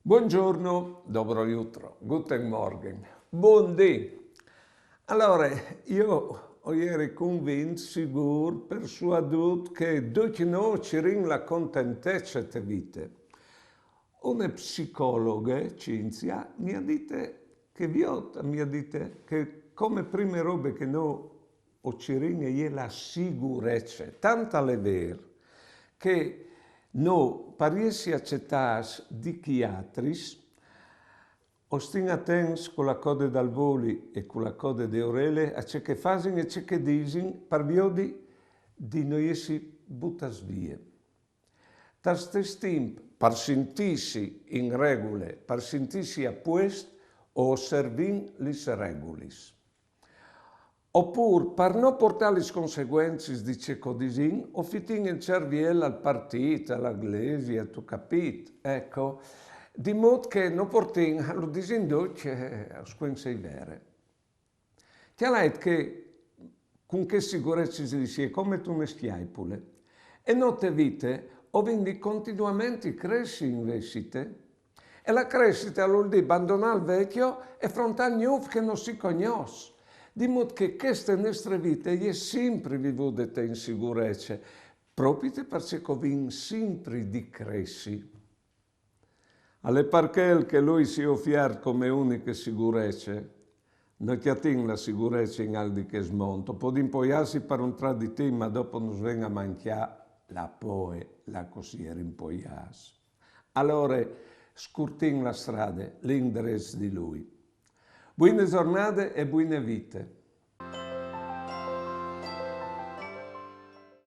Buongiorno, dobro jutro, guten Morgen, buondì. Allora, io ho ieri convinto, sicuro, persuadut che tutti noi ci rin la contentezza te vite. Una psicologa, Cinzia, mi ha detto che mi ha detto che come prime robe che noi o ci rin è la sicurezza, tanta le vero che no pariesi accettas di chiatris, ostin attens con la code dal voli e con la code de orele a ciò che fasin e ciò che disin par biodi di noiesi buttas vie. Tas testimp par sentisi in regule, par sentisi a puest o osservin lis regulis. Oppure, per non portare le conseguenze di ciò disin, o fitin in cerviella al partito, all'aglesia, tu capito? Ecco, di modo che non portin lo disindoce a squenze vere. Ti ha detto che con che sicurezza si dice, come tu ne stiai pure. E non te vite, o quindi continuamente cresci in vestite, e la crescita vuol dire abbandonare il vecchio e affrontare il nuovo che non si conosce. Di modo che queste nostre vite è sempre vivute in sicurezza, proprio perché conviene sempre di crescere. Alle parchel che lui si offre come unica sicurezza, non ti attinge la sicurezza in aldi che smonto, può impoiarsi per un traditì, ma dopo non svenga a manchiare la poe, la così rimpoiarsi. Allora, scurtin la strada, l'indirizzo di lui. Buone giornate e buone vite.